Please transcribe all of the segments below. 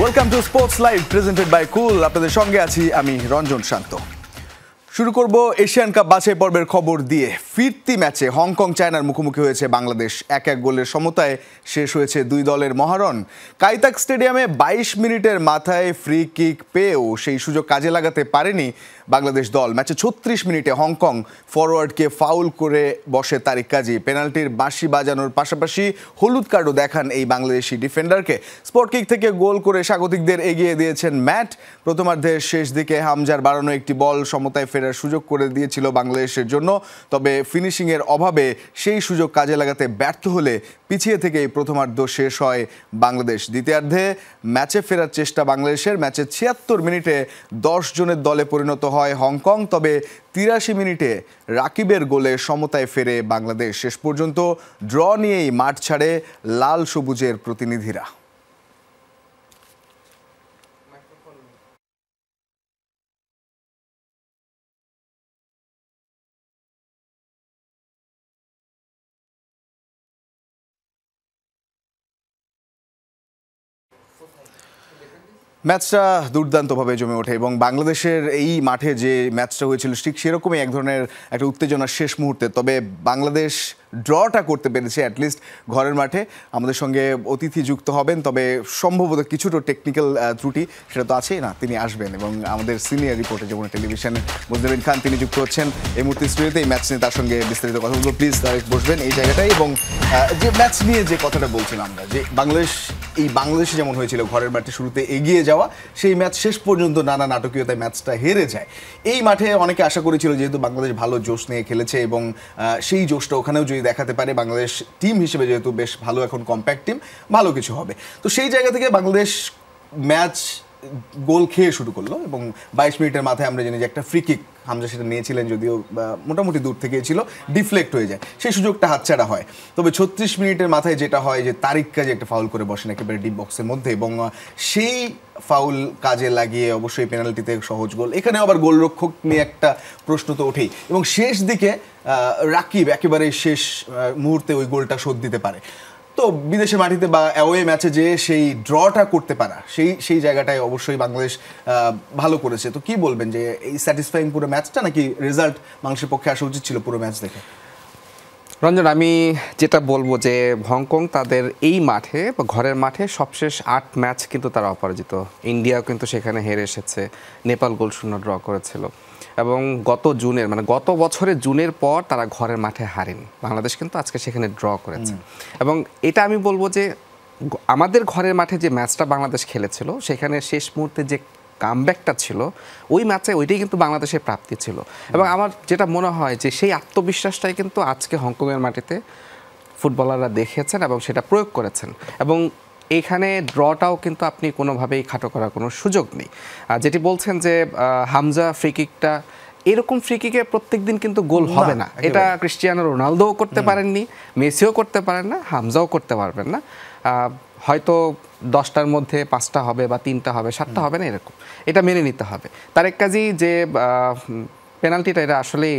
Welcome to sports live presented by cool. আপনাদের সঙ্গে আছি আমি রঞ্জন শান্ত। শুরু করব এশিয়ান কাপ বাছাই পর্বের খবর দিয়ে। ফিরতি ম্যাচে হংকং চায়নার মুখোমুখি হয়েছে বাংলাদেশ। 1-1 গোলের সমতায় শেষ হয়েছে দুই দলের মহারণ। কাইতাক স্টেডিয়ামে 22 মিনিটের মাথায় ফ্রি কিক পেয়েও সেই সুযোগ কাজে লাগাতে পারেনি বাংলাদেশ দল। ম্যাচে 36 মিনিটে হংকং ফরওয়ার্ডকে ফাউল করে বসে তারিক কাজী। পেনাল্টির বাঁশি বাজানোর পাশাপাশি হলুদ কার্ডও দেখান এই বাংলাদেশি ডিফেন্ডারকে। স্পট কিক থেকে গোল করে স্বাগতিকদের এগিয়ে দিয়েছেন ম্যাট। প্রথমার্ধের শেষ দিকে হামজার বাড়ানো একটি বল সমতায় ফেরার সুযোগ করে দিয়েছিল বাংলাদেশের জন্য, তবে ফিনিশিংয়ের অভাবে সেই সুযোগ কাজে লাগাতে ব্যর্থ হলে পিছিয়ে থেকেই প্রথমার্ধ শেষ হয় বাংলাদেশ। দ্বিতীয়ার্ধে ম্যাচে ফেরার চেষ্টা বাংলাদেশের। ম্যাচে 76 মিনিটে 10 জনের দলে পরিণত হয় হংকং, তবে 83 মিনিটে রাকিবের গোলে সমতায় ফেরে বাংলাদেশ। শেষ পর্যন্ত ড্র নিয়েই মাঠ ছাড়ে লাল সবুজের প্রতিনিধিরা। ম্যাচটা দুর্দান্তভাবে জমে ওঠে এবং বাংলাদেশের এই মাঠে যে ম্যাচটা হয়েছিল ঠিক সেরকমই এক ধরনের একটা উত্তেজনার শেষ মুহূর্তে। তবে বাংলাদেশ ড্রটা করতে পেরেছে অ্যাটলিস্ট ঘরের মাঠে। আমাদের সঙ্গে অতিথি যুক্ত হবেন, তবে সম্ভবত কিছুটা টেকনিক্যাল ত্রুটি সেটা তো আছেই না, তিনি আসবেন এবং আমাদের সিনিয়র রিপোর্টার যেমন টেলিভিশনে মুজনিবিন খান তিনি যুক্ত হচ্ছেন এই মুহূর্তে স্টুডিওতে। এই ম্যাচ নিয়ে তার সঙ্গে বিস্তারিত কথা বলবো। প্লিজ বসবেন এই জায়গাটাই। এবং যে ম্যাচ নিয়ে যে কথাটা বলছিলাম আমরা, যে বাংলাদেশে যেমন হয়েছিল ঘরের মাঠে শুরুতে এগিয়ে যাওয়া, সেই ম্যাচ শেষ পর্যন্ত নানা নাটকীয়তায় ম্যাচটা হেরে যায়। এই মাঠে অনেকে আশা করেছিল যেহেতু বাংলাদেশ ভালো জোশ নিয়ে খেলেছে এবং সেই জোশটা ওখানেও যদি দেখাতে পারে, বাংলাদেশ টিম হিসেবে যেহেতু বেশ ভালো এখন কম্প্যাক্ট টিম, ভালো কিছু হবে। তো সেই জায়গা থেকে বাংলাদেশ ম্যাচ গোল খেয়ে শুরু করলো এবং 22 মিনিটের মাথায় আমরা জানি যে একটা ফ্রি কিক হামজা সেটা নিয়েছিলেন, যদিও মোটামুটি দূর থেকে ছিল, ডিফ্লেক্ট হয়ে যায়, সেই সুযোগটা হাতছাড়া হয়। তবে 36 মিনিটের মাথায় যেটা হয় যে তারিক কাজী একটা ফাউল করে বসেন একেবারে ডিপ বক্সের মধ্যে এবং সেই ফাউল কাজে লাগিয়ে অবশ্যই পেনাল্টিতে সহজ গোল। এখানে আবার গোলরক্ষক নিয়ে একটা প্রশ্ন তো ওঠেই এবং শেষ দিকে রাকিব একেবারে শেষ মুহূর্তে ওই গোলটা শোধ দিতে পারে। তো বিদেশের মাটিতে বা অ্যাওয়ে ম্যাচে যে সেই ড্রটা করতে পারা, সেই জায়গাটায় অবশ্যই বাংলাদেশ ভালো করেছে। তো কি বলবেন যে এই স্যাটিসফাইং পুরো ম্যাচটা, নাকি রেজাল্ট বাংলাদেশের পক্ষে আসা উচিত ছিল পুরো ম্যাচ দেখে? রঞ্জন, আমি যেটা বলবো যে হংকং তাদের এই মাঠে বা ঘরের মাঠে সবশেষ 8 ম্যাচ কিন্তু তারা অপরাজিত। ইন্ডিয়াও কিন্তু সেখানে হেরে এসেছে, নেপাল গোল শূন্য ড্র করেছিল এবং গত বছরের জুনের পর তারা ঘরের মাঠে হারেনি। বাংলাদেশ কিন্তু আজকে সেখানে ড্র করেছে এবং এটা আমি বলবো যে আমাদের ঘরের মাঠে যে ম্যাচটা বাংলাদেশ খেলেছিল সেখানে শেষ মুহূর্তে যে কামব্যাকটা ছিল ওই ম্যাচে, ওইটাই কিন্তু বাংলাদেশের প্রাপ্তি ছিল এবং আমার যেটা মনে হয় যে সেই আত্মবিশ্বাসটাই কিন্তু আজকে হংকংয়ের মাটিতে ফুটবলাররা দেখেছেন এবং সেটা প্রয়োগ করেছেন এবং এইখানে ড্রটাও কিন্তু আপনি কোনোভাবেই খাটো করার কোনো সুযোগ নেই। যেটি বলছেন যে হামজা ফ্রি কিকটা, এরকম ফ্রি কিকে প্রত্যেক দিন কিন্তু গোল হবে না। এটা ক্রিস্টিয়ানো রোনালদোও করতে পারেননি, মেসিও করতে পারেন না, হামজাও করতে পারবেন না। হয়তো 10টার মধ্যে 5টা হবে বা 3টা হবে, 7টা হবে না, এরকম এটা মেনে নিতে হবে। তারেক কাজী যে পেনাল্টিটা, এটা আসলেই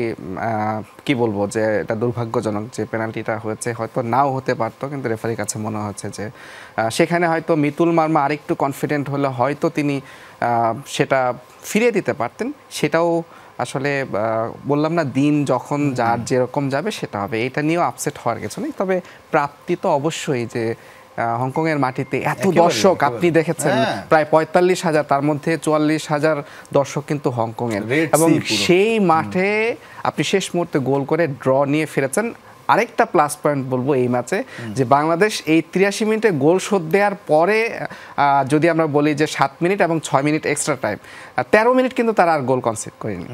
কি বলবো যে এটা দুর্ভাগ্যজনক যে পেনাল্টিটা হয়েছে। হয়তো নাও হতে পারতো, কিন্তু রেফারির কাছে মনে হচ্ছে যে সেখানে হয়তো মিতুল মার্মা আরেকটু কনফিডেন্ট হলে হয়তো তিনি সেটা ফিরিয়ে দিতে পারতেন। সেটাও আসলে বললাম না, দিন যখন যার যেরকম যাবে সেটা হবে, এটা নিয়েও আপসেট হওয়ার কিছু নেই। তবে প্রাপ্তি তো অবশ্যই যে হংকংয়ের মাটিতে এত দর্শক আপনি দেখেছেন, প্রায় 45,000, তার মধ্যে 44,000 দর্শক কিন্তু হংকংয়ের, এবং সেই মাঠে আপনি শেষ মুহূর্তে গোল করে ড্র নিয়ে ফিরেছেন। আরেকটা প্লাস পয়েন্ট বলবো এই ম্যাচে যে বাংলাদেশ এই 83 মিনিটে গোল শোধ দেওয়ার পরে যদি আমরা বলি যে 7 মিনিট এবং 6 মিনিট এক্সট্রা টাইম, 13 মিনিট কিন্তু তারা আর গোল কনসিড করেনি।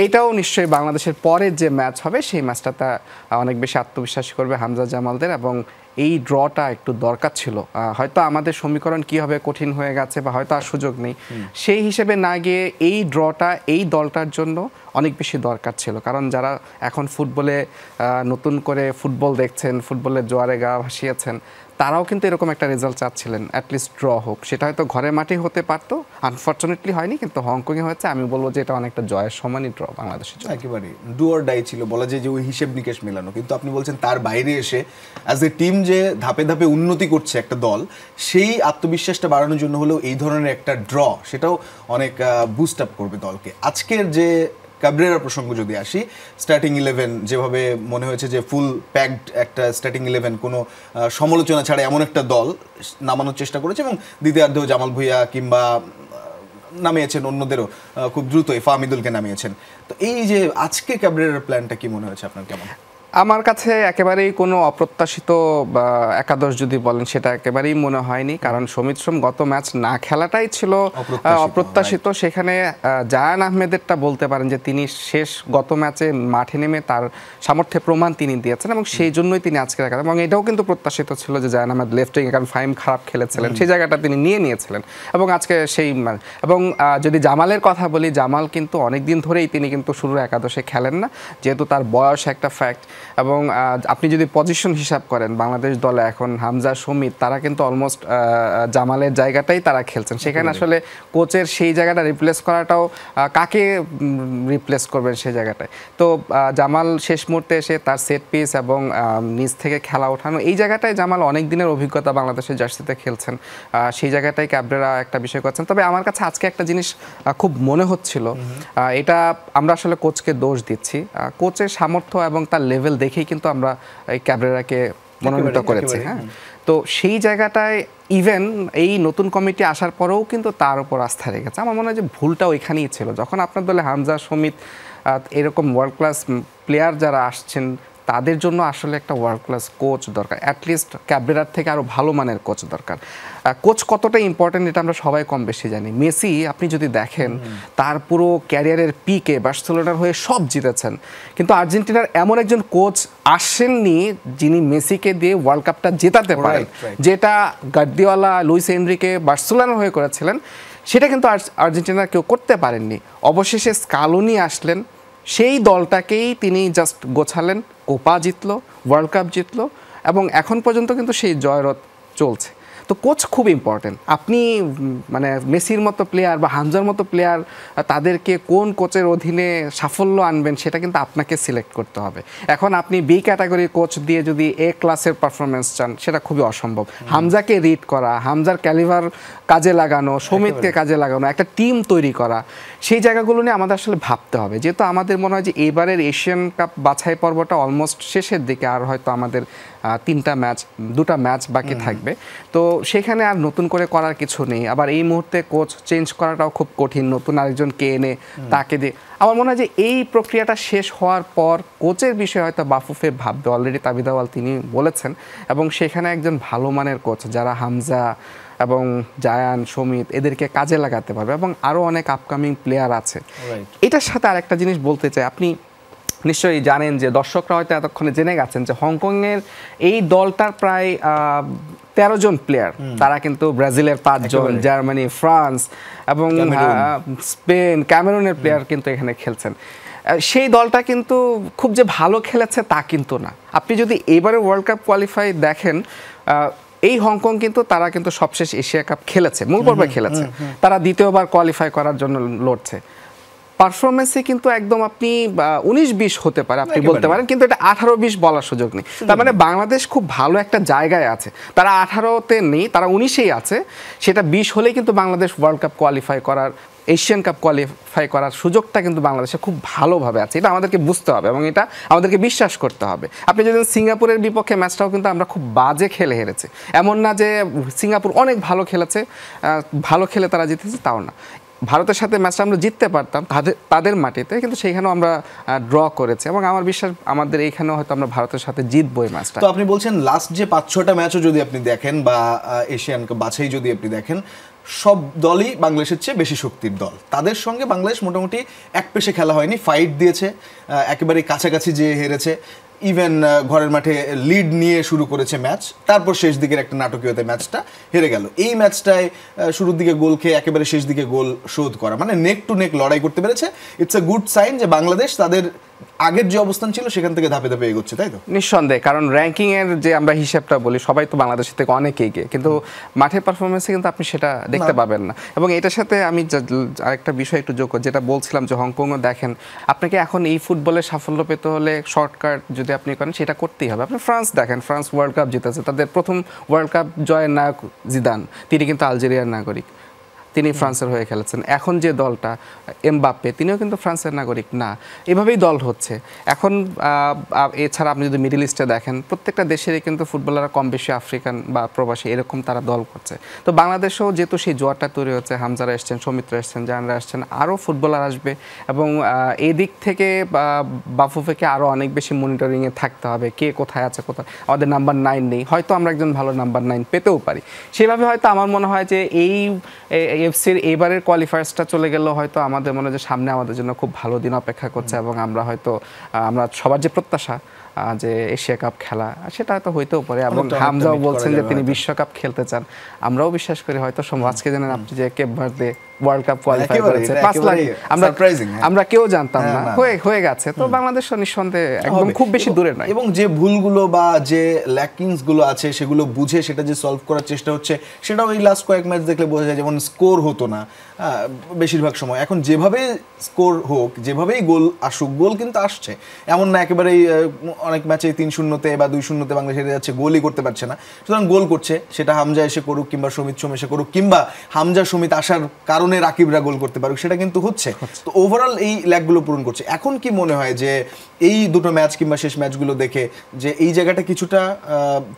এটাও নিশ্চয়ই বাংলাদেশের পরের যে ম্যাচ হবে সেই ম্যাচটাতে অনেক বেশি আত্মবিশ্বাসী করবে হামজা জামালদের এবং এই ড্রটা একটু দরকার ছিল। হয়তো আমাদের সমীকরণ কি হবে কঠিন হয়ে গেছে বা হয়তো আর সুযোগ নেই, সেই হিসেবে না গিয়ে এই ড্রটা এই দলটার জন্য অনেক বেশি দরকার ছিল। কারণ যারা এখন ফুটবলে নতুন করে ফুটবল দেখছেন, ফুটবলের জোয়ারে গা ভাসিয়েছেন, তারাও কিন্তু এরকম একটা রেজাল্ট চাচ্ছিলেন, অ্যাটলিস্ট ড্র হোক। সেটা হয়তো ঘরের মাঠেই হতে পারতো, আনফর্চুনেটলি হয়নি, কিন্তু হংকংয়ে হয়েছে। আমি বলবো যে এটা অনেকটা জয়ের সমানই ড্র বাংলাদেশের জন্য। একেবারে ডু অর ডাই ছিল, বলা যায় যে ওই হিসেব নিকেশ মেলানো। কিন্তু আপনি বলছেন তার বাইরে এসে অ্যাজ এ টিম যে ধাপে ধাপে উন্নতি করছে একটা দল, সেই আত্মবিশ্বাসটা বাড়ানোর জন্য হলেও এই ধরনের একটা ড্র সেটাও অনেক বুস্ট আপ করবে দলকে। আজকের যে কাবরেরা প্রসঙ্গ যদি আসি, স্টার্টিং 11 যেভাবে মনে হয়েছে যে ফুল প্যাকড একটা স্টার্টিং 11, কোনো সমালোচনা ছাড়া এমন একটা দল নামানোর চেষ্টা করেছে, এবং দ্বিতীয়ার্ধেও জামাল ভুঁইয়া কিংবা নামিয়েছেন অন্যদেরও খুব দ্রুতই, ফাহমিদুলকে নামিয়েছেন। তো এই যে আজকে ক্যাবরেরার প্ল্যানটা কি মনে হয়েছে আপনার, কেমন? আমার কাছে একেবারেই কোনো অপ্রত্যাশিত বা একাদশ যদি বলেন সেটা একেবারেই মনে হয়নি, কারণ সমিত সোম গত ম্যাচ না খেলাটাই ছিল অপ্রত্যাশিত। সেখানে জায়ান আহমেদেরটা বলতে পারেন যে তিনি গত ম্যাচে মাঠে নেমে তার সামর্থ্যের প্রমাণ তিনি দিয়েছেন, এবং সেই জন্যই তিনি আজকে রাখা, এবং এটাও কিন্তু প্রত্যাশিত ছিল যে জায়ান আহমেদ লেফট উইং, কারণ ফাহিম খারাপ খেলেছিলেন, সেই জায়গাটা তিনি নিয়েছিলেন, এবং আজকে সেই এবং যদি জামালের কথা বলি, জামাল কিন্তু অনেকদিন ধরেই তিনি কিন্তু শুরুর একাদশে খেলেন না, যেহেতু তার বয়স একটা ফ্যাক্ট। এবং আপনি যদি পজিশন হিসাব করেন বাংলাদেশ দলে এখন হামজা, সমিত, তারা কিন্তু অলমোস্ট জামালের জায়গাটাই তারা খেলছেন। সেখানে আসলে কোচের সেই জায়গাটা রিপ্লেস করাটাও, কাকে রিপ্লেস করবেন সেই জায়গাটায়। তো জামাল শেষ মুহূর্তে এসে তার সেট পিস এবং নিচ থেকে খেলা ওঠানো, এই জায়গাটায় জামাল অনেক দিনের অভিজ্ঞতা, বাংলাদেশের জার্সিতে খেলছেন, সেই জায়গাটাই ক্যাবরেরা একটা বিষয় করছেন। তবে আমার কাছে আজকে একটা জিনিস খুব মনে হচ্ছিল, এটা আমরা আসলে কোচকে দোষ দিচ্ছি, কোচের সামর্থ্য এবং তার লেভেল দেখেই কিন্তু আমরা এই ক্যাবরেরাকে মনোনীত করেছি। হ্যাঁ, তো সেই জায়গাটায় ইভেন এই নতুন কমিটি আসার পরেও কিন্তু তার উপর আস্থা রেখেছে। আমার মনে হয় যে ভুলটা ওইখানেই ছিল, যখন আপনার দলে হামজা, সমিত এরকম ওয়ার্ল্ড ক্লাস প্লেয়ার যারা আসছেন, তাদের জন্য আসলে একটা ওয়ার্ল্ড ক্লাস কোচ দরকার, অ্যাটলিস্ট ক্যাবরেরার থেকে আরও ভালো মানের কোচ দরকার। কোচ কতটা ইম্পর্টেন্ট এটা আমরা সবাই কম বেশি জানি। মেসি আপনি যদি দেখেন, তার পুরো ক্যারিয়ারের পিকে বার্সেলোনার হয়ে সব জিতেছেন, কিন্তু আর্জেন্টিনার এমন একজন কোচ আসেননি যিনি মেসিকে দিয়ে ওয়ার্ল্ড কাপটা জেতাতে পারেন, যেটা গার্দিওলা, লুইস এনরিকে বার্সেলোনার হয়ে করেছিলেন, সেটা কিন্তু আর্জেন্টিনার কেউ করতে পারেননি। অবশেষে স্কালোনি আসলেন, সেই দলটাকেই তিনি জাস্ট গোছালেন, কোপা জিতলো, ওয়ার্ল্ড কাপ জিতলো, এবং এখন পর্যন্ত কিন্তু সেই জয়রথ চলছে। তো কোচ খুব ইম্পর্টেন্ট। আপনি মানে মেসির মতো প্লেয়ার বা হামজার মতো প্লেয়ার, তাদেরকে কোন কোচের অধীনে সাফল্য আনবেন সেটা কিন্তু আপনাকে সিলেক্ট করতে হবে। এখন আপনি বি ক্যাটাগরির কোচ দিয়ে যদি এ ক্লাসের পারফরমেন্স চান, সেটা খুবই অসম্ভব। হামজাকে রিড করা, হামজার ক্যালিভার কাজে লাগানো, সমিতকে কাজে লাগানো, একটা টিম তৈরি করা, সেই জায়গাগুলো নিয়ে আমাদের আসলে ভাবতে হবে। যেহেতু আমাদের মনে হয় যে এবারের এশিয়ান কাপ বাছাই পর্বটা অলমোস্ট শেষের দিকে, আর হয়তো আমাদের 2টা ম্যাচ বাকি থাকবে, তো সেখানে আর নতুন করে করার কিছু নেই। আবার এই মুহূর্তে কোচ চেঞ্জ করাটাও খুব কঠিন, নতুন আরেকজনকে এনে তাকে দিয়ে। আমার মনে হয় যে এই প্রক্রিয়াটা শেষ হওয়ার পর কোচের বিষয়ে হয়তো বাফুফে ভাববে, অলরেডি তাবিদ আউয়াল তিনি বলেছেন, এবং সেখানে একজন ভালো মানের কোচ যারা হামজা এবং জায়ান, সমিত এদেরকে কাজে লাগাতে পারবে, এবং আরও অনেক আপকামিং প্লেয়ার আছে। এটার সাথে আরেকটা জিনিস বলতে চাই, আপনি নিশ্চয়ই জানেন যে দর্শকরা হয়তো এতক্ষণে জেনে গেছেন যে হংকংয়ের এই দলটার প্রায় 13 জন প্লেয়ার, তারা কিন্তু ব্রাজিলের 5 জন, জার্মানি, ফ্রান্স এবং স্পেন, ক্যামেরুনের প্লেয়ার কিন্তু এখানে খেলছেন। সেই দলটা কিন্তু খুব যে ভালো খেলেছে তা কিন্তু না। আপনি যদি এবারে ওয়ার্ল্ড কাপ কোয়ালিফাই দেখেন, এই হংকং কিন্তু তারা কিন্তু সবশেষ এশিয়া কাপ খেলেছে, মূল পর্বে খেলেছে, তারা দ্বিতীয়বার কোয়ালিফাই করার জন্য লড়ছে। পারফরমেন্সে কিন্তু একদম আপনি 19-20 হতে পারে, আপনি বলতে পারেন, কিন্তু এটা 18-20 বলার সুযোগ নেই। তার মানে বাংলাদেশ খুব ভালো একটা জায়গায় আছে, তারা 18-তে নেই, তারা 19-এই আছে। সেটা 20 হলেই কিন্তু বাংলাদেশ ওয়ার্ল্ড কাপ কোয়ালিফাই করার, এশিয়ান কাপ কোয়ালিফাই করার সুযোগটা কিন্তু বাংলাদেশে খুব ভালোভাবে আছে। এটা আমাদেরকে বুঝতে হবে এবং এটা আমাদেরকে বিশ্বাস করতে হবে। আপনি যদি সিঙ্গাপুরের বিপক্ষে ম্যাচটাও কিন্তু আমরা খুব বাজে খেলে হেরেছি, এমন না যে সিঙ্গাপুর অনেক ভালো খেলেছে, ভালো খেলে তারা জিতেছে, তাও না। ভারতের সাথে ম্যাচটা আমরা জিততে পারতাম তাদের মাটিতে, কিন্তু সেইখানেও আমরা ড্র করেছি, এবং আমার বিশ্বাস আমাদের এইখানেও হয়তো আমরা ভারতের সাথে জিতবো এই ম্যাচটা। তো আপনি বলছেন লাস্ট যে 5-6টা ম্যাচও যদি আপনি দেখেন বা এশিয়ান কাপ বাছাই যদি আপনি দেখেন, সব দলই বাংলাদেশের চেয়ে বেশি শক্তির দল। তাদের সঙ্গে বাংলাদেশ মোটামুটি এক পেশে খেলা হয়নি, ফাইট দিয়েছে, একেবারে কাছাকাছি যে হেরেছে, ইভেন ঘরের মাঠে লিড নিয়ে শুরু করেছে ম্যাচ, তারপর শেষ দিকের একটা নাটকীয়তে ম্যাচটা হেরে গেল। এই ম্যাচটায় শুরুর দিকে গোল খেয়ে একেবারে শেষ দিকে গোল শোধ করা, মানে নেক টু নেক লড়াই করতে পেরেছে। ইটস আ গুড সাইন যে বাংলাদেশ তাদের আগের যে অবস্থান ছিল সেখান থেকে ধাপে ধাপে এগোচ্ছে, তাই তো? নিঃসন্দেহে, কারণ র্যাঙ্কিং এর যে আমরা হিসাবটা বলি সবাই তো বাংলাদেশের থেকে অনেক এগিয়ে, কিন্তু মাঠের পারফরমেন্সে কিন্তু আপনি সেটা দেখতে পাবেন না। এবং এটার সাথে আমি আরেকটা বিষয় একটু যোগ করি, যেটা বলছিলাম যে হংকংও দেখেন, আপনাকে এখন এই ফুটবলে সাফল্য পেতে হলে শর্টকাট যদি আপনি করেন সেটা করতেই হবে। আপনি ফ্রান্স দেখেন, ফ্রান্স ওয়ার্ল্ড কাপ জিতেছে, তাদের প্রথম ওয়ার্ল্ড কাপ জয়ের নায়ক জিদান, তিনি কিন্তু আলজেরিয়ার নাগরিক, তিনি ফ্রান্সের হয়ে খেলেছেন। এখন যে দলটা এমবাপ্পে, তিনিও কিন্তু ফ্রান্সের নাগরিক না। এভাবেই দল হচ্ছে এখন। এছাড়া আপনি যদি মিডল ইস্টে দেখেন, প্রত্যেকটা দেশেরই কিন্তু ফুটবলাররা কম বেশি আফ্রিকান বা প্রবাসী, এরকম তারা দল করছে। তো বাংলাদেশেও যেহেতু সেই জোয়ারটা তৈরি হচ্ছে, হামজারা এসছেন, সৌমিত্র এসছেন, জাহানরা আসছেন, আরও ফুটবলার আসবে, এবং এই দিক থেকে বাফুফেকে আরও অনেক বেশি মনিটরিংয়ে থাকতে হবে, কে কোথায় আছে, কোথায় আমাদের নাম্বার 9 নেই, হয়তো আমরা একজন ভালো নাম্বার 9 পেতেও পারি। সেভাবে হয়তো আমার মনে হয় যে এই এফসির এবারের কোয়ালিফায়ার্সটা চলে গেলেও হয়তো আমাদের মনে হয় যে সামনে আমাদের জন্য খুব ভালো দিন অপেক্ষা করছে, এবং আমরা হয়তো আমরা সবার যে প্রত্যাশা যে এশিয়া কাপ খেলা, সেটা হয়তো হইতেও পারে। এবং হামজাও বলছেন যে তিনি বিশ্বকাপ খেলতে চান, আমরাও বিশ্বাস করি হয়তো আজকে জানেন আপনি যে Cape Verde world cup qualify করেছে 5 লাখ, আমরা কেউ জানতাম না, হয়ে গেছে। তো বাংলাদেশ নিঃসন্দেহে একদম খুব বেশি দূরে নয়, এবং যে ভুলগুলো বা যে ল্যাকিংস গুলো আছে সেগুলো বুঝে সেটা যে সলভ করার চেষ্টা হচ্ছে, সেটাও এই লাস্ট কয়েক ম্যাচ দেখলে বোঝা যায়। যেমন স্কোর হতো না বেশিরভাগ সময়, এখন যেভাবে স্কোর হোক, যেভাবেই গোল আসুক, গোল কিন্তু আসছে, এমন না একেবারেই অনেক ম্যাচে 3-0 বা 2-0 বাংলাদেশ হেরে যাচ্ছে, গোলই করতে পারছে না। সুতরাং গোল করছে, সেটা হামজা এসে করুক কিংবা সমিত সোম এসে করুক, কিংবা হামজা সমিত আসার কারণে রাকিবরা গোল করতে পারুক, সেটা কিন্তু হচ্ছে। তো ওভারঅল এই ল্যাকগুলো পূরণ করছে। এখন কি মনে হয় যে এই দুটো ম্যাচ কিংবা শেষ ম্যাচগুলো দেখে যে এই জায়গাটা কিছুটা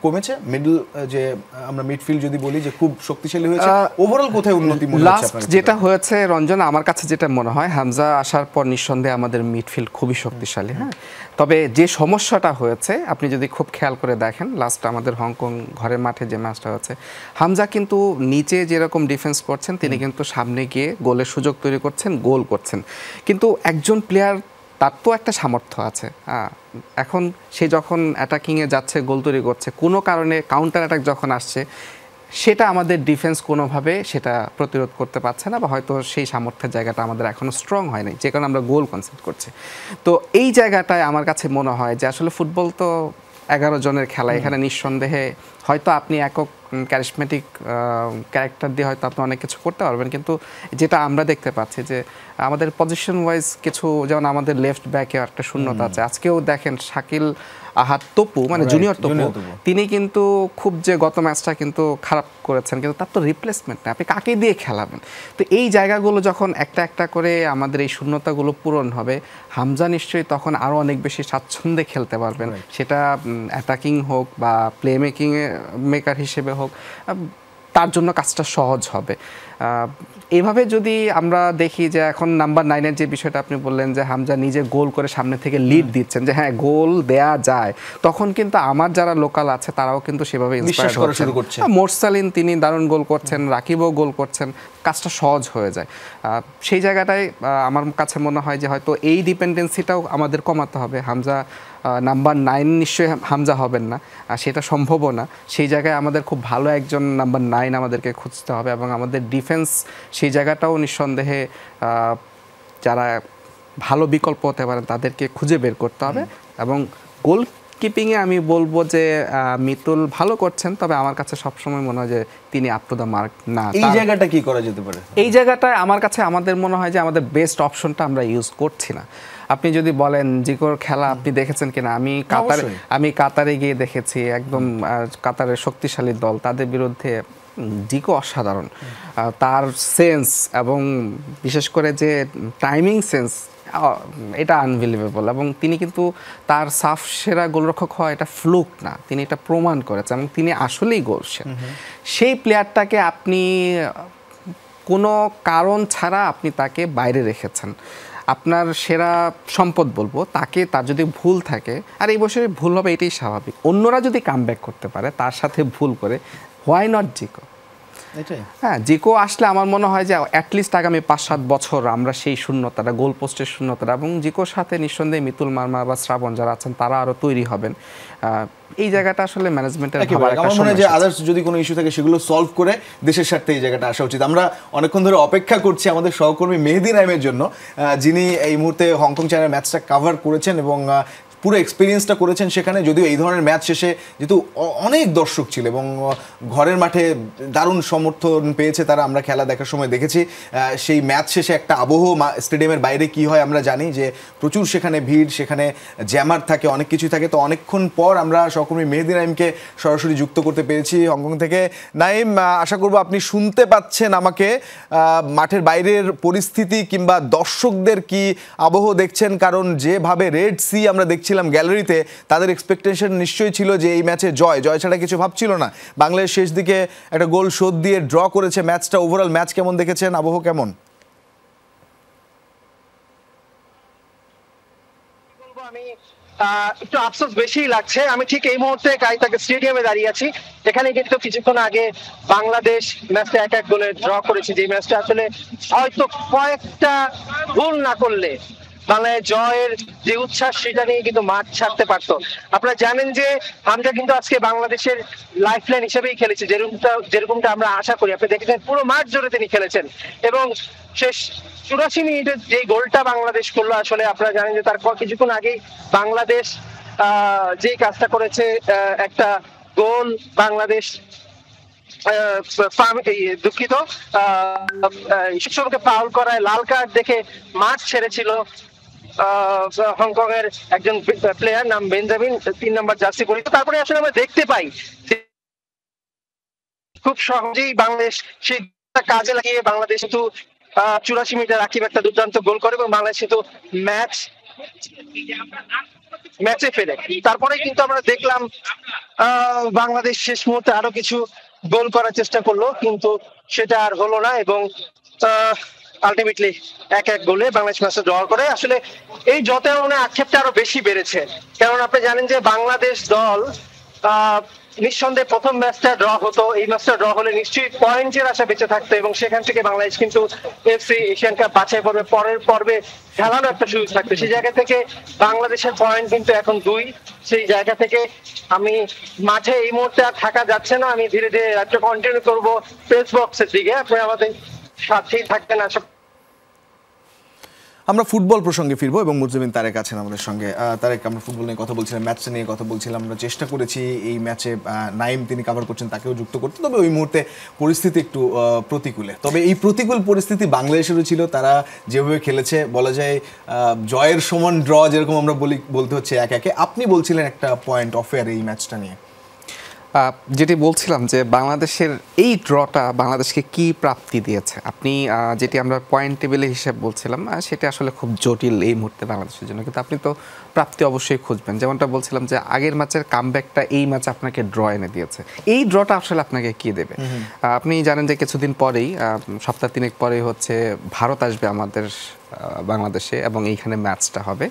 কমেছে? মিডল যে আমরা মিডফিল্ড যদি বলি যে খুব শক্তিশালী হয়েছে, ওভারঅল কোথায় উন্নতি মনে হচ্ছে আপনার? যেটা হয়েছে রঞ্জন, আমার কাছে যেটা মনে হয়, হামজা আসার পর নিঃসন্দেহে আমাদের মিডফিল্ড খুবই শক্তিশালী। হ্যাঁ, তবে যে সমস্যাটা হয়েছে, আপনি যদি খুব খেয়াল করে দেখেন, লাস্ট আমাদের হংকং ঘরের মাঠে যে ম্যাচটা হচ্ছে, হামজা কিন্তু নিচে যেরকম ডিফেন্স করছেন, তিনি কিন্তু সামনে গিয়ে গোলের সুযোগ তৈরি করছেন, গোল করছেন। কিন্তু একজন প্লেয়ার, তার তো একটা সামর্থ্য আছে, এখন সে যখন অ্যাটাকিংয়ে যাচ্ছে, গোল তৈরি করছে, কোনো কারণে কাউন্টার অ্যাটাক যখন আসছে, সেটা আমাদের ডিফেন্স কোনোভাবে সেটা প্রতিরোধ করতে পারছে না, বা হয়তো সেই সামর্থ্যের জায়গাটা আমাদের এখনও স্ট্রং হয় নাই, যে কারণে আমরা গোল কনসিড করছি। তো এই জায়গাটায় আমার কাছে মনে হয় যে আসলে ফুটবল তো 11 জনের খেলা, এখানে নিঃসন্দেহে হয়তো আপনি একক ক্যারিশমেটিক ক্যারেক্টার দিয়ে হয়তো আপনি অনেক কিছু করতে পারবেন, কিন্তু যেটা আমরা দেখতে পাচ্ছি যে আমাদের পজিশন ওয়াইজ কিছু, যেমন আমাদের লেফট ব্যাকে একটা শূন্যতা আছে। আজকেও দেখেন শাকিল আহাদ তপু, মানে জুনিয়র তপু, তিনি কিন্তু খুব যে গত ম্যাচটা কিন্তু খারাপ করেছেন, কিন্তু তার তো রিপ্লেসমেন্ট নেই, আপনি কাকে দিয়ে খেলাবেন? তো এই জায়গাগুলো যখন একটা একটা করে আমাদের এই শূন্যতাগুলো পূরণ হবে, হামজা নিশ্চয়ই তখন আরও অনেক বেশি স্বাচ্ছন্দ্যে খেলতে পারবেন, সেটা অ্যাটাকিং হোক বা প্লে মেকার হিসেবে হোক, তার জন্য কাজটা সহজ হবে। এভাবে যদি আমরা দেখি যে এখন নাম্বার 9-এর যে বিষয়টা আপনি বললেন যে হামজা নিজে গোল করে সামনে থেকে লিড দিচ্ছেন, যে হ্যাঁ গোল দেয়া যায়, তখন কিন্তু আমার যারা লোকাল আছে তারাও কিন্তু সেভাবে ইন্সপায়ার করা শুরু করছে। মোরসালিন তিনি দারুণ গোল করছেন, রাকিবও গোল করছেন, কাজটা সহজ হয়ে যায়। সেই জায়গাটায় আমার কাছে মনে হয় যে হয়তো এই ডিপেন্ডেন্সিটাও আমাদের কমাতে হবে। হামজা নাম্বার 9 নিশ্চয়ই হামজা হবেন না, সেটা সম্ভবও না। সেই জায়গায় আমাদের খুব ভালো একজন নাম্বার 9 আমাদেরকে খুঁজতে হবে, এবং আমাদের ডিফেন্স সেই জায়গাটাও নিঃসন্দেহে যারা ভালো বিকল্প হতে পারেন তাদেরকে খুঁজে বের করতে হবে। এবং গোল কিপিংয়ে আমি বলবো যে মিতুল ভালো করছেন, তবে আমার কাছে সবসময় মনে হয় যে তিনি আপ টু দ্য মার্ক না। এই জায়গাটা কি করা যেতে পারে? এই জায়গাটায় আমার কাছে আমাদের মনে হয় যে আমাদের বেস্ট অপশনটা আমরা ইউজ করছি না। আপনি যদি বলেন জিকোর খেলা আপনি দেখেছেন কিনা, আমি কাতারে গিয়ে দেখেছি, একদম কাতারের শক্তিশালী দল, তাদের বিরুদ্ধে জিকো অসাধারণ। তার সেন্স এবং বিশেষ করে যে টাইমিং সেন্স, এটা আনবিলিভেবল। এবং তিনি কিন্তু তার সাফ সেরা গোলরক্ষক হওয়া এটা ফ্লুক না, তিনি এটা প্রমাণ করেছেন, এবং তিনি আসলেই গোলসেন। সেই প্লেয়ারটাকে আপনি কোনো কারণ ছাড়া আপনি তাকে বাইরে রেখেছেন। আপনার সেরা সম্পদ বলবো তাকে, তার যদি ভুল থাকে, আর এই বছরে ভুল হবে এটাই স্বাভাবিক, অন্যরা যদি কামব্যাক করতে পারে তার সাথে ভুল করে, হোয়াই নট জিকো? এটাই। হ্যাঁ, জিকো আসলে আমার মনে হয় যে অ্যাটলিস্ট আগামী 5-7 বছর আমরা সেই শূন্যতাটা, গোল পোস্টের শূন্যতাটা, এবং জিকোর সাথে নিঃসন্দেহে মিতুল মার্মা বা শ্রাবণ যারা আছেন তারা আরও তৈরি হবেন। এই জায়গাটা আসলে ম্যানেজমেন্টের ভাবার একটা আমার মনে হয় সময় যে এসেছে। আদার্স যদি কোনো ইস্যু থাকে সেগুলো সলভ করে দেশের স্বার্থে এই জায়গাটা আসা উচিত। আমরা অনেকক্ষণ ধরে অপেক্ষা করছি আমাদের সহকর্মী মেহেদী নাইমের জন্য, যিনি এই মুহূর্তে হংকং চায়নার ম্যাচটা কভার করেছেন এবং পুরো এক্সপিরিয়েন্সটা করেছেন সেখানে। যদিও এই ধরনের ম্যাচ শেষে যেহেতু অনেক দর্শক ছিল এবং ঘরের মাঠে দারুণ সমর্থন পেয়েছে তারা, আমরা খেলা দেখার সময় দেখেছি। সেই ম্যাচ শেষে একটা আবহ স্টেডিয়ামের বাইরে কি হয় আমরা জানি, যে প্রচুর সেখানে ভিড়, সেখানে জ্যামার থাকে, অনেক কিছু থাকে। তো অনেকক্ষণ পর আমরা সহকর্মী মেহেদী নাইমকে সরাসরি যুক্ত করতে পেরেছি হংকং থেকে। নাইম, আশা করব আপনি শুনতে পাচ্ছেন আমাকে। মাঠের বাইরের পরিস্থিতি কিংবা দর্শকদের কি আবহ দেখছেন? কারণ যেভাবে রেড সি আমরা দেখছিলাম গ্যালারিতে, তাদের এক্সপেকটেশন নিশ্চয়ই ছিল যে এই ম্যাচে জয় ছাড়া কিছু ভাবছিল না। বাংলাদেশ শেষ দিকে একটা গোল শোধ দিয়ে ড্র করেছে ম্যাচটা। ওভারঅল ম্যাচ কেমন দেখেছেন, আবহ কেমন? আমি একটু আফসোস বেশি লাগছে। আমি ঠিক এই মুহূর্তে কাইতাকে স্টেডিয়ামে দাঁড়িয়ে আছি। এখানে কিন্তু কিছুক্ষণ আগে বাংলাদেশ ম্যাচটা 1-1 গোলে ড্র করেছে, যে ম্যাচটা আসলে হয়তো কয়েকটা ভুল না করলে বাংলাদেশ জয়ের যে উচ্ছ্বাস সেটা নিয়ে কিন্তু মাঠ ছাড়তে পারতো। আপনারা জানেন যে হামজা কিন্তু আজকে বাংলাদেশের লাইফলাইন হিসেবেই খেলেছে, যেরকমটা আমরা আশা করি। আপনি দেখেছেন পুরো মাঠ জুড়ে তিনি খেলেছেন এবং শেষ 84 মিনিটের যে গোলটা বাংলাদেশ করলো, আসলে আপনারা জানেন যে তার কিছুক্ষণ আগেই বাংলাদেশ যে কাজটা করেছে, একটা গোল বাংলাদেশ দুঃখিত শিক্ষককে ফাউল করায় লাল কার্ড দেখে মাঠ ছেড়েছিল হংকং এর একজন প্লেয়ার, নাম বেঞ্জামিন, 3 নম্বর জার্সি পরিহিত। তারপরে আসলে আমরা দেখতে পাই খুব সহজেই বাংলাদেশ সেই কাজে লাগিয়ে বাংলাদেশ কিন্তু 84 মিনিটে রাকিব একটা দুর্দান্ত গোল করে এবং বাংলাদেশ কিন্তু ম্যাচে ফেরে। তারপরে কিন্তু আমরা দেখলাম বাংলাদেশ শেষ মুহূর্তে আরো কিছু গোল করার চেষ্টা করলো, কিন্তু সেটা আর হলো না এবং আলটিমেটলি 1-1 গোলে বাংলাদেশ ম্যাচটা ড্র করে। আসলে এই জতের মনে আক্ষেপটা আরো বেশি বেড়েছে, কারণ আপনি জানেন যে বাংলাদেশ দল নিঃসন্দেহে প্রথম ম্যাচটা ড্র হতো, এই ম্যাচটা ড্র হলে নিশ্চয়ই পয়েন্টের আশা বেঁচে থাকতো এবং সেখান থেকে বাংলাদেশ কিন্তু এফসি এশিয়ান কাপ বাছাই পর্বে পরের পর্বে খেলানো একটা সুযোগ থাকতো। সেই জায়গা থেকে বাংলাদেশের পয়েন্ট কিন্তু এখন 2। সেই জায়গা থেকে আমি মাঠে এই মুহূর্তে আর থাকা যাচ্ছে না, আমি ধীরে ধীরে একটা কন্টিনিউ করবো প্রেস বক্সের দিকে। আপনি আমাদের সাথেই থাকবেন আশা। আমরা ফুটবল প্রসঙ্গে ফিরবো এবং মুজমিন তারেক আছেন আমাদের সঙ্গে। তারেক, আমরা ফুটবল নিয়ে কথা বলছিলাম, ম্যাচটা নিয়ে কথা বলছিলাম। আমরা চেষ্টা করেছি এই ম্যাচে নাইম তিনি কভার করছেন তাকেও যুক্ত করতে, তবে ওই মুহূর্তে পরিস্থিতি একটু প্রতিকূলে। তবে এই প্রতিকূল পরিস্থিতি বাংলাদেশেরও ছিল, তারা যেভাবে খেলেছে বলা যায় জয়ের সমান ড্র, যেরকম আমরা বলতে হচ্ছে 1-1। আপনি বলছিলেন একটা পয়েন্ট অফ এয়ার এই ম্যাচটা নিয়ে, যেটি বলছিলাম যে বাংলাদেশের এই ড্রটা বাংলাদেশকে কি প্রাপ্তি দিয়েছে। আপনি যেটি আমরা পয়েন্ট টেবিলের হিসাব বলছিলাম, সেটা আসলে খুব জটিল এই মুহূর্তে বাংলাদেশের জন্য, কিন্তু আপনি তো প্রাপ্তি অবশ্যই খুঁজবেন। যেমনটা বলছিলাম যে আগের ম্যাচের কামব্যাকটা এই ম্যাচে আপনাকে ড্র এনে দিয়েছে। এই ড্রটা আসলে আপনাকে কি দেবে? আপনি জানেন যে কিছুদিন পরেই, সপ্তাহ 3 পরেই হচ্ছে ভারত আসবে আমাদের বাংলাদেশে এবং এইখানে ম্যাচটা হবে।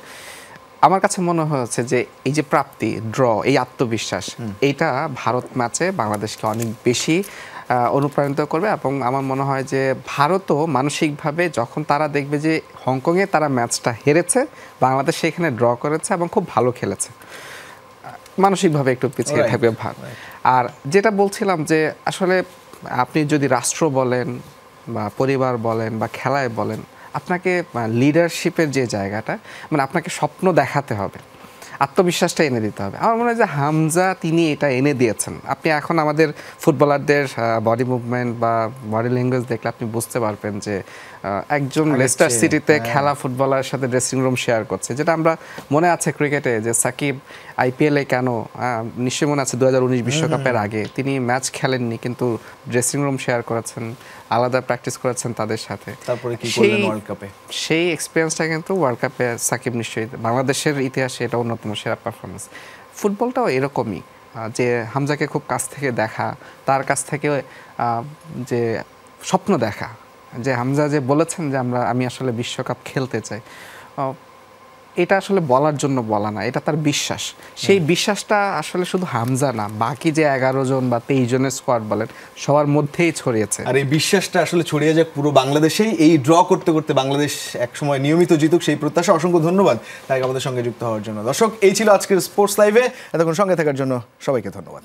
আমার কাছে মনে হয়েছে যে এই যে প্রাপ্তি, ড্র, এই আত্মবিশ্বাস, এইটা ভারত ম্যাচে বাংলাদেশকে অনেক বেশি অনুপ্রাণিত করবে এবং আমার মনে হয় যে ভারতও মানসিকভাবে যখন তারা দেখবে যে হংকংয়ে তারা ম্যাচটা হেরেছে, বাংলাদেশ সেখানে ড্র করেছে এবং খুব ভালো খেলেছে, মানসিকভাবে একটু পিছিয়ে থাকবে ভারত। আর যেটা বলছিলাম যে আসলে আপনি যদি রাষ্ট্র বলেন বা পরিবার বলেন বা খেলায় বলেন, আপনাকে লিডারশিপের যে জায়গাটা, মানে আপনাকে স্বপ্ন দেখাতে হবে, আত্মবিশ্বাসটা এনে দিতে হবে। আমার মনে হয় যে হামজা তিনি এটা এনে দিয়েছেন। আপনি এখন আমাদের ফুটবলারদের বডি মুভমেন্ট বা বডি ল্যাঙ্গুয়েজ দেখলে আপনি বুঝতে পারবেন যে একজন লেস্টার সিটিতে খেলা ফুটবলারের সাথে ড্রেসিং রুম শেয়ার করছে, যেটা আমরা মনে আছে ক্রিকেটে যে সাকিব আইপিএলে কেন, নিশ্চয়ই মনে আছে 2019 বিশ্বকাপের আগে তিনি ম্যাচ খেলেননি কিন্তু ড্রেসিং রুম শেয়ার করেছেন, আলাদা প্র্যাকটিস করেছেন তাদের সাথে। তারপরে কি করলেন ওয়ার্ল্ড কাপে, সেই এক্সপিরিয়েন্সটা কিন্তু ওয়ার্ল্ড কাপে সাকিব নিশ্চয়ই বাংলাদেশের ইতিহাসে এটা অন্যতম সেরা পারফরমেন্স। ফুটবলটাও এরকমই, যে হামজাকে খুব কাছ থেকে দেখা, তার কাছ থেকে যে স্বপ্ন দেখা, যে হামজা যে বলেছেন যে আমি আসলে বিশ্বকাপ খেলতে চাই, এটা আসলে বলার জন্য বলা না, এটা তার বিশ্বাস। সেই বিশ্বাসটা আসলে শুধু হামজা না, বাকি যে 11 জন বা 23 জনের স্কোয়াড বলেন সবার মধ্যেই ছড়িয়েছে। আর এই বিশ্বাসটা আসলে ছড়িয়ে যাক পুরো বাংলাদেশেই, এই ড্র করতে করতে বাংলাদেশ একসময় নিয়মিত জিতুক সেই প্রত্যাশা। অসংখ্য ধন্যবাদ তাই আমাদের সঙ্গে যুক্ত হওয়ার জন্য। দর্শক, এই ছিল আজকের স্পোর্টস লাইভে। এতক্ষণ সঙ্গে থাকার জন্য সবাইকে ধন্যবাদ।